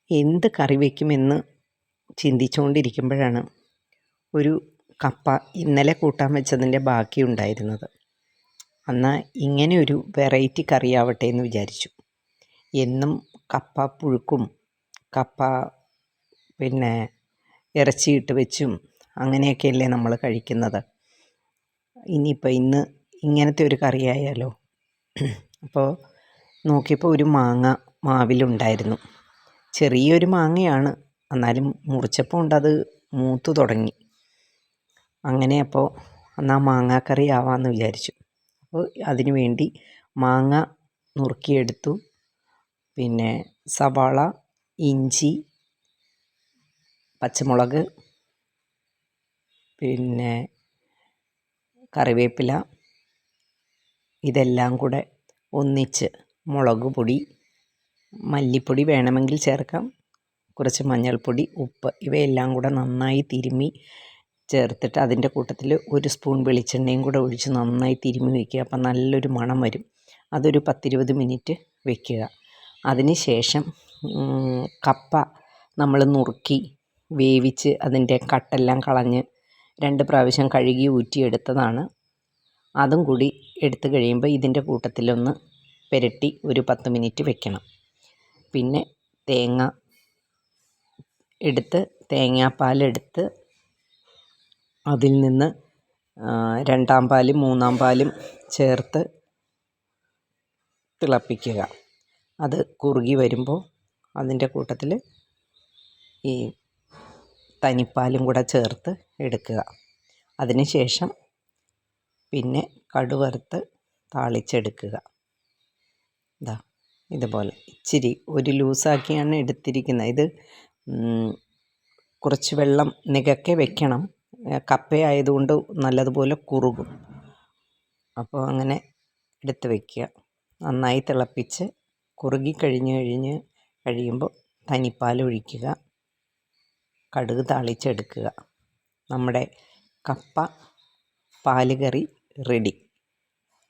എന്ത് കറി വയ്ക്കുമെന്ന് ചിന്തിച്ചുകൊണ്ടിരിക്കുമ്പോഴാണ് ഒരു കപ്പ ഇന്നലെ കൂട്ടാൻ വെച്ചതിൻ്റെ ബാക്കി ഉണ്ടായിരുന്നത്. എന്നാൽ ഇങ്ങനെ ഒരു വെറൈറ്റി കറിയാവട്ടെ എന്ന് വിചാരിച്ചു. എന്നും കപ്പ പുഴുക്കും കപ്പ പിന്നെ ഇറച്ചിയിട്ട് വെച്ചും അങ്ങനെയൊക്കെയല്ലേ നമ്മൾ കഴിക്കുന്നത്. ഇനിയിപ്പോൾ ഇന്ന് ഇങ്ങനത്തെ ഒരു കറിയായാലോ. അപ്പോൾ നോക്കിയപ്പോൾ ഒരു മാങ്ങ മാവിലുണ്ടായിരുന്നു. ചെറിയൊരു മാങ്ങയാണ്, എന്നാലും മുറിച്ചപ്പോൾ ഉണ്ടത് മൂത്ത് തുടങ്ങി. അങ്ങനെ അപ്പോൾ എന്നാൽ മാങ്ങാക്കറി ആവാമെന്ന് വിചാരിച്ചു. അപ്പോൾ അതിനു വേണ്ടി മാങ്ങ നുറുക്കിയെടുത്തു. പിന്നെ സവാള, ഇഞ്ചി, പച്ചമുളക്, പിന്നെ കറിവേപ്പില ഇതെല്ലാം കൂടെ ഒന്നിച്ച് മുളക് പൊടി, മല്ലിപ്പൊടി വേണമെങ്കിൽ ചേർക്കാം, കുറച്ച് മഞ്ഞൾപ്പൊടി, ഉപ്പ് ഇവയെല്ലാം കൂടെ നന്നായി തിരുമ്മി ചേർത്തിട്ട് അതിൻ്റെ കൂട്ടത്തിൽ ഒരു സ്പൂൺ വെളിച്ചെണ്ണയും കൂടെ ഒഴിച്ച് നന്നായി തിരുമ്മി വയ്ക്കുക. അപ്പം നല്ലൊരു മണം വരും. അതൊരു 10-20 മിനിറ്റ് വയ്ക്കുക. അതിന് ശേഷം കപ്പ നമ്മൾ നുറുക്കി വേവിച്ച് അതിൻ്റെ കട്ടെല്ലാം കളഞ്ഞ് 2 പ്രാവശ്യം കഴുകി ഊറ്റിയെടുത്തതാണ്. അതും കൂടി എടുത്തു കഴിയുമ്പോൾ ഇതിൻ്റെ കൂട്ടത്തിലൊന്ന് പുരട്ടി ഒരു 10 മിനിറ്റ് വെക്കണം. പിന്നെ തേങ്ങാപ്പാലെടുത്ത് അതിൽ നിന്ന് 2-ാം പാലും 3-ാം പാലും ചേർത്ത് തിളപ്പിക്കുക. അത് കുറുകി വരുമ്പോൾ അതിൻ്റെ കൂട്ടത്തിൽ ഈ തനിപ്പാലും കൂടെ ചേർത്ത് എടുക്കുക. അതിന് ശേഷം പിന്നെ കടുവറുത്ത് താളിച്ചെടുക്കുക. ഇതുപോലെ ഇച്ചിരി ഒരു ലൂസാക്കിയാണ് എടുത്തിരിക്കുന്നത്. ഇത് കുറച്ച് വെള്ളം നികക്കെ വെക്കണം. കപ്പയായതുകൊണ്ട് നല്ലതുപോലെ കുറുകും. അപ്പോൾ അങ്ങനെ എടുത്ത് വയ്ക്കുക. നന്നായി തിളപ്പിച്ച് കുറുകി കഴിയുമ്പോൾ തനിപ്പാൽ ഒഴിക്കുക. കടുക് താളിച്ചെടുക്കുക. നമ്മുടെ കപ്പ പാലുകറി റെഡി.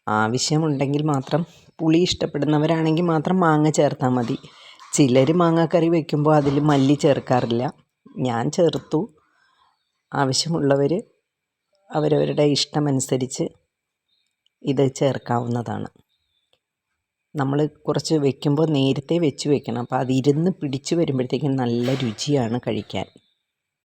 ആവശ്യമുണ്ടെങ്കിൽ മാത്രം, പുളി ഇഷ്ടപ്പെടുന്നവരാണെങ്കിൽ മാത്രം മാങ്ങ ചേർത്താൽ മതി. ചിലർ മാങ്ങാക്കറി വയ്ക്കുമ്പോൾ അതിൽ മല്ലി ചേർക്കാറില്ല. ഞാൻ ചേർത്തു. ആവശ്യമുള്ളവർ അവരവരുടെ ഇഷ്ടമനുസരിച്ച് ഇത് ചേർക്കാവുന്നതാണ്. നമ്മൾ കുറച്ച് വയ്ക്കുമ്പോൾ നേരത്തെ വെച്ച് വയ്ക്കണം. അപ്പോൾ അതിരുന്ന് പിടിച്ച് വരുമ്പോഴത്തേക്കും നല്ല രുചിയാണ് കഴിക്കാൻ.